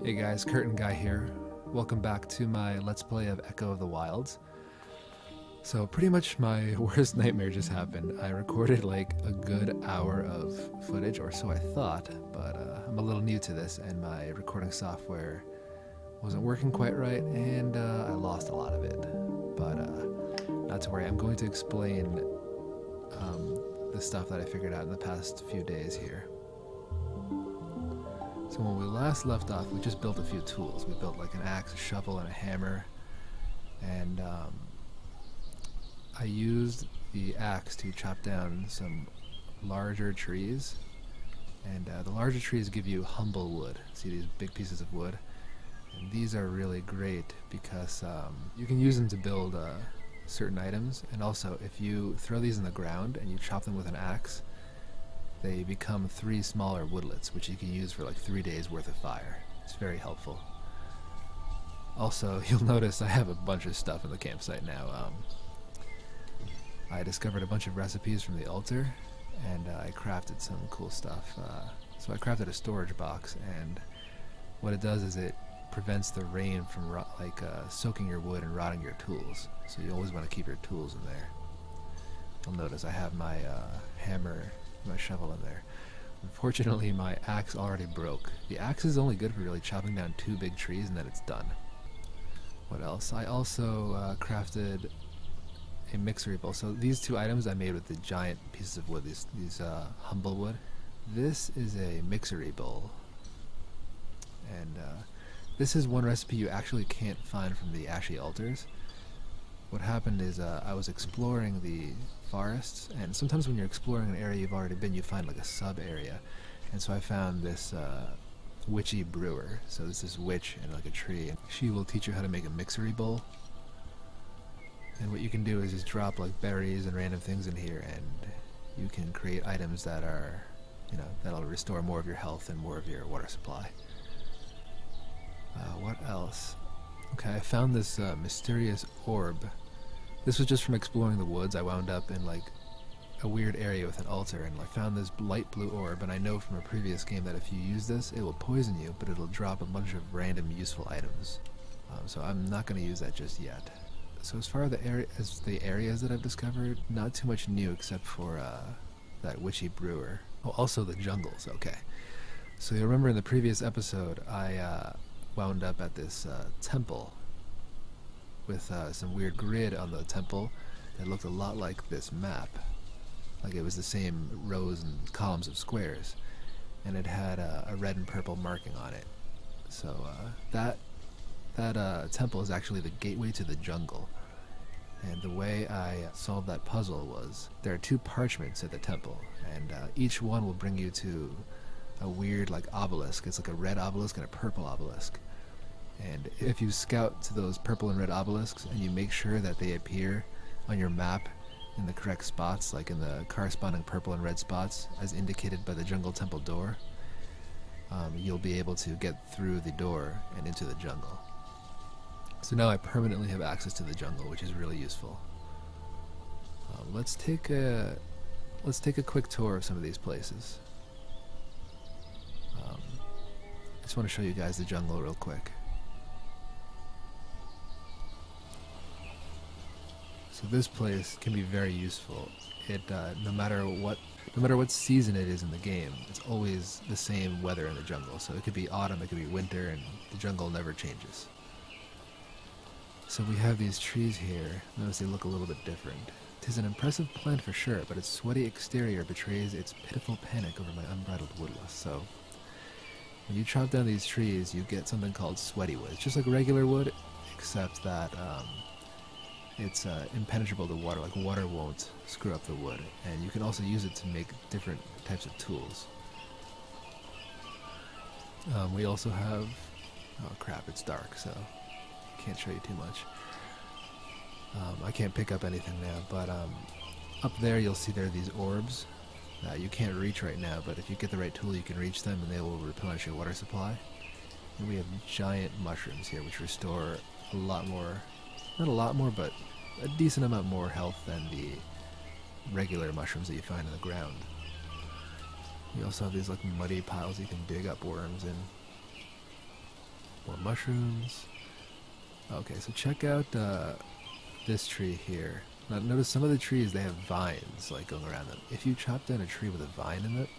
Hey guys, Curtain Guy here. Welcome back to my Let's Play of Echo of the Wilds. So pretty much my worst nightmare just happened. I recorded like a good hour of footage, or so I thought, but I'm a little new to this and my recording software wasn't working quite right and I lost a lot of it. But not to worry, I'm going to explain the stuff that I figured out in the past few days here. So when we last left off, we just built a few tools. We built like an axe, a shovel, and a hammer. And I used the axe to chop down some larger trees. And the larger trees give you humble wood. See these big pieces of wood? And these are really great because you can use them to build certain items. And also, if you throw these in the ground and you chop them with an axe, they become 3 smaller woodlets, which you can use for like 3 days worth of fire. It's very helpful. Also, you'll notice I have a bunch of stuff in the campsite now. I discovered a bunch of recipes from the altar, and I crafted some cool stuff. So I crafted a storage box, and what it does is it prevents the rain from soaking your wood and rotting your tools. So you always want to keep your tools in there. You'll notice I have my hammer, my shovel in there. Unfortunately, my axe already broke. The axe is only good for really chopping down 2 big trees and then it's done. What else? I also crafted a mixery bowl. So these 2 items I made with the giant pieces of wood, these humble wood. This is a mixery bowl. And this is one recipe you actually can't find from the ashy altars. What happened is I was exploring the forests, and sometimes when you're exploring an area you've already been, you find like a sub-area. And so I found this witchy brewer. So this is witch in like a tree, and she will teach you how to make a mixery bowl. And what you can do is just drop like berries and random things in here, and you can create items that are, that'll restore more of your health and more of your water supply. What else? Okay, I found this mysterious orb. This was just from exploring the woods. I wound up in like a weird area with an altar, and I found this light blue orb, and I know from a previous game that if you use this, it will poison you, but it'll drop a bunch of random useful items. So I'm not going to use that just yet. So as far as the areas that I've discovered, not too much new except for that witchy brewer. Oh, also the jungles, okay. So you remember in the previous episode, I wound up at this temple with some weird grid on the temple that looked a lot like this map. Like it was the same rows and columns of squares, and it had a red and purple marking on it. So that temple is actually the gateway to the jungle. And the way I solved that puzzle was there are 2 parchments at the temple, and each one will bring you to a weird like obelisk. It's like a red obelisk and a purple obelisk. And if you scout to those purple and red obelisks and you make sure that they appear on your map in the correct spots, like in the corresponding purple and red spots as indicated by the jungle temple door, you'll be able to get through the door and into the jungle. So now I permanently have access to the jungle, which is really useful. Let's take a quick tour of some of these places. I just want to show you guys the jungle real quick. So this place can be very useful. It no matter what season it is in the game, it's always the same weather in the jungle. So it could be autumn, it could be winter, and the jungle never changes. So we have these trees here. Notice they look a little bit different. 'Tis an impressive plant for sure, but its sweaty exterior betrays its pitiful panic over my unbridled woodlust. So when you chop down these trees, you get something called sweaty wood. It's just like regular wood, except that it's impenetrable to water. Like water won't screw up the wood, and you can also use it to make different types of tools. We also have, oh crap, it's dark, so can't show you too much. I can't pick up anything now, but up there you'll see there are these orbs that you can't reach right now, but if you get the right tool you can reach them and they will replenish your water supply. And we have giant mushrooms here which restore a lot more, not a lot more, but a decent amount more health than the regular mushrooms that you find in the ground. You also have these like muddy piles you can dig up worms in. More mushrooms. Okay, so check out this tree here. Now notice some of the trees, they have vines like going around them. If you chop down a tree with a vine in it,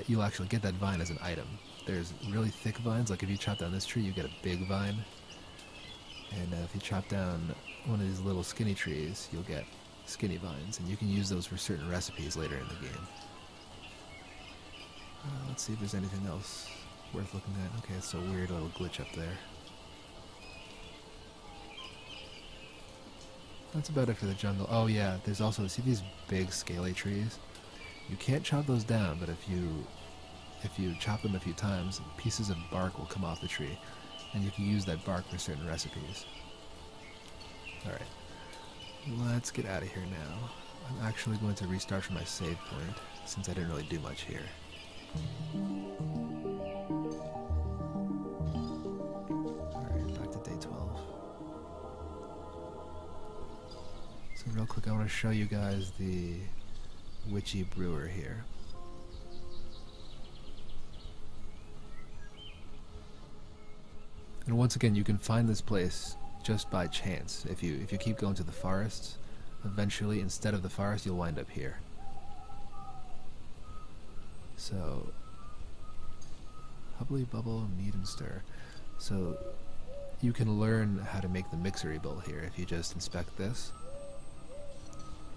you'll actually get that vine as an item. There's really thick vines, like if you chop down this tree, you get a big vine. And if you chop down one of these little skinny trees, you'll get skinny vines, and you can use those for certain recipes later in the game. Let's see if there's anything else worth looking at. Okay, it's a weird little glitch up there. That's about it for the jungle. Oh yeah, there's also, see these big scaly trees? You can't chop those down, but if you chop them a few times, pieces of bark will come off the tree, and you can use that bark for certain recipes. Alright, let's get out of here now. I'm actually going to restart from my save point, since I didn't really do much here. Alright, back to day 12. So real quick, I want to show you guys the witchy brewer here. And once again, you can find this place just by chance. If you keep going to the forests, eventually instead of the forest you'll wind up here. So hubbly bubble, knead and stir. So you can learn how to make the mixery bowl here. If you just inspect this,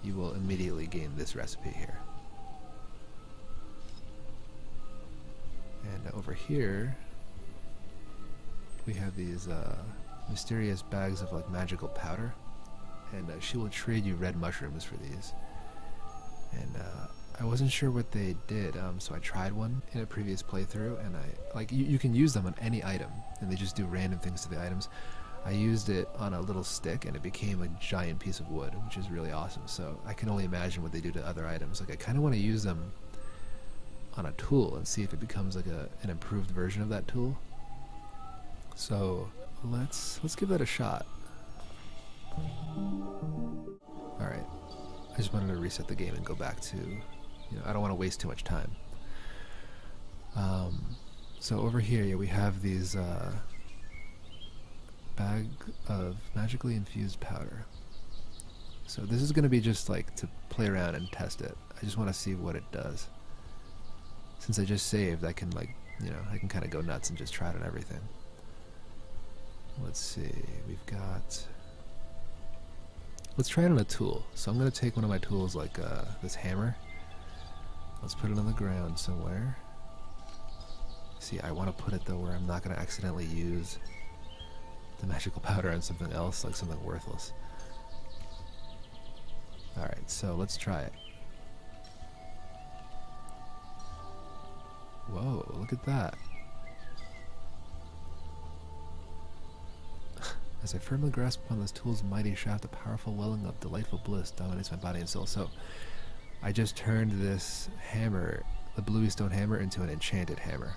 you will immediately gain this recipe here. And over here we have these mysterious bags of like magical powder, and she will trade you red mushrooms for these. And I wasn't sure what they did, so I tried one in a previous playthrough, and you can use them on any item, and they just do random things to the items. I used it on a little stick, and it became a giant piece of wood, which is really awesome. So I can only imagine what they do to other items. Like I kind of want to use them on a tool and see if it becomes like an improved version of that tool. So let's give that a shot. Alright, I just wanted to reset the game and go back to, I don't want to waste too much time. So over here, yeah, we have these bag of magically infused powder. So this is going to be just like to play around and test it. I just want to see what it does. Since I just saved, I can I can kind of go nuts and just try it on everything. Let's see, let's try it on a tool. So I'm going to take one of my tools, like this hammer. Let's put it on the ground somewhere. See, I want to put it though where I'm not going to accidentally use the magical powder on something else, like something worthless. Alright, so let's try it. Whoa, look at that. As I firmly grasp upon this tool's mighty shaft, a powerful welling of delightful bliss dominates my body and soul. So, I just turned this hammer, the bluey stone hammer, into an enchanted hammer,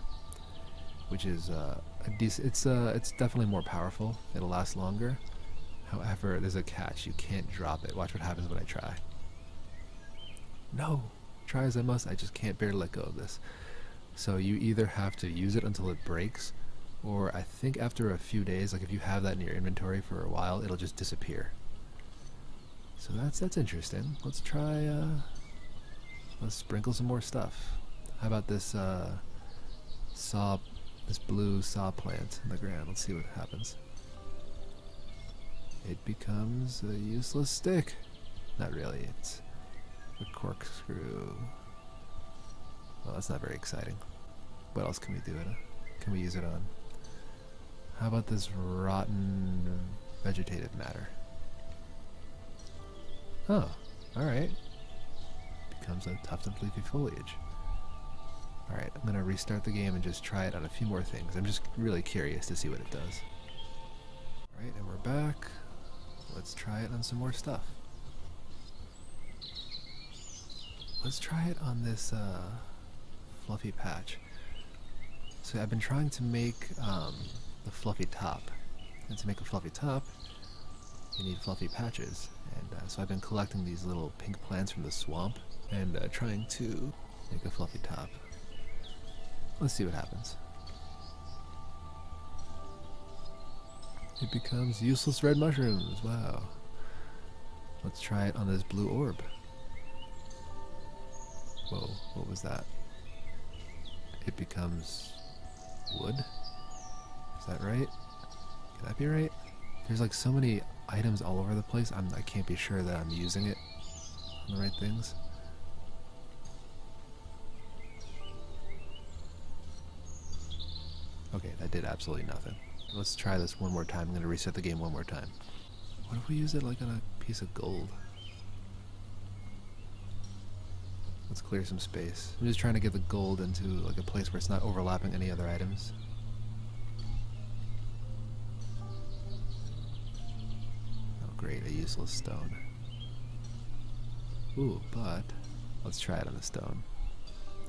which is a decent. It's definitely more powerful. It'll last longer. However, there's a catch. You can't drop it. Watch what happens when I try. No, try as I must. I just can't bear to let go of this. So you either have to use it until it breaks, or I think after a few days, like if you have that in your inventory for a while, it'll just disappear. So that's interesting. Let's try, let's sprinkle some more stuff. How about this this blue saw plant in the ground? Let's see what happens. It becomes a useless stick. Not really, it's a corkscrew. Well, that's not very exciting. What else can we do it? Can we use it on? How about this rotten vegetative matter? Oh, alright. Becomes a tuft of leafy foliage. Alright, I'm gonna restart the game and just try it on a few more things. I'm just really curious to see what it does. Alright, and we're back. Let's try it on some more stuff. Let's try it on this fluffy patch. So I've been trying to make the fluffy top. And to make a fluffy top, you need fluffy patches. And so I've been collecting these little pink plants from the swamp and trying to make a fluffy top. Let's see what happens. It becomes useless red mushrooms. Wow. Let's try it on this blue orb. Whoa, what was that? It becomes wood? Is that right? Can that be right? There's like so many items all over the place, I can't be sure that I'm using it on the right things. Okay, that did absolutely nothing. Let's try this one more time. I'm going to reset the game one more time. What if we use it like on a piece of gold? Let's clear some space. I'm just trying to get the gold into like a place where it's not overlapping any other items. Oh great, a useless stone. Ooh, but let's try it on the stone.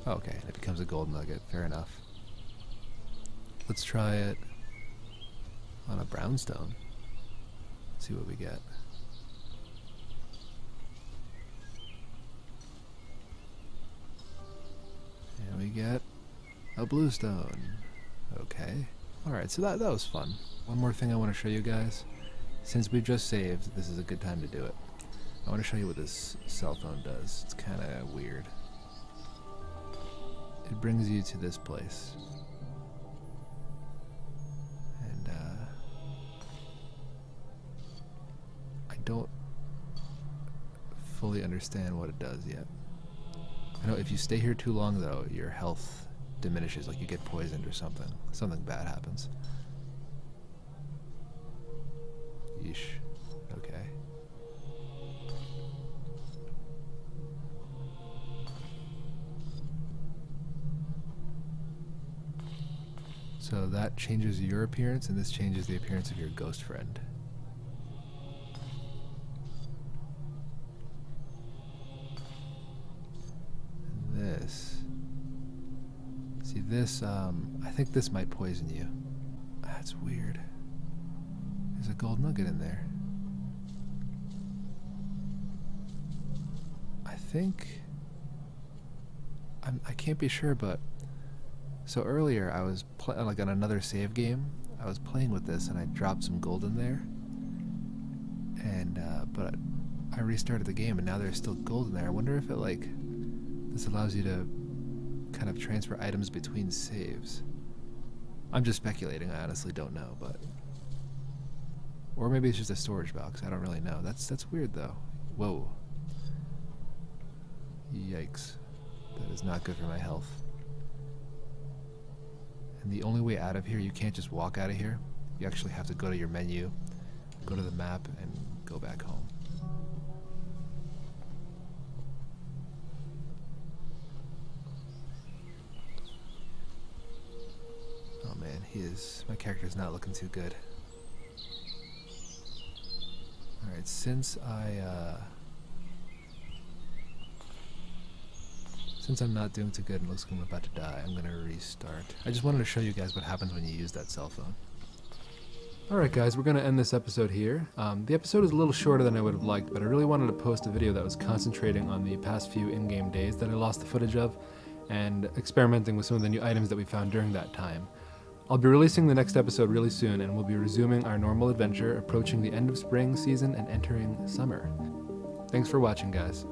Oh, okay, it becomes a gold nugget. Fair enough. Let's try it on a brownstone. See what we get. And we get a blue stone. Okay. Alright, so that was fun. One more thing I want to show you guys. Since we've just saved, this is a good time to do it. I want to show you what this cell phone does. It's kind of weird. It brings you to this place. And I don't fully understand what it does yet. I know if you stay here too long though, your health diminishes, like you get poisoned or something. Something bad happens. Yeesh. Okay. So that changes your appearance, and this changes the appearance of your ghost friend. And this... See this, I think this might poison you. That's weird. There's a gold nugget in there. I think... I can't be sure, but... So earlier I was like on another save game, I was playing with this and I dropped some gold in there. And, but I restarted the game and now there's still gold in there. I wonder if it like, this allows you to kind of transfer items between saves. I'm just speculating, I honestly don't know, but... Or maybe it's just a storage box, I don't really know. That's weird though. Whoa. Yikes. That is not good for my health. And the only way out of here, you can't just walk out of here. You actually have to go to your menu, go to the map, and go back home. Oh man, my character's not looking too good. Alright, since I'm not doing too good and looks like I'm about to die, I'm gonna restart. I just wanted to show you guys what happens when you use that cell phone. Alright guys, we're gonna end this episode here. The episode is a little shorter than I would have liked, but I really wanted to post a video that was concentrating on the past few in-game days that I lost the footage of, and experimenting with some of the new items that we found during that time. I'll be releasing the next episode really soon, and we'll be resuming our normal adventure, approaching the end of spring season and entering summer. Thanks for watching, guys.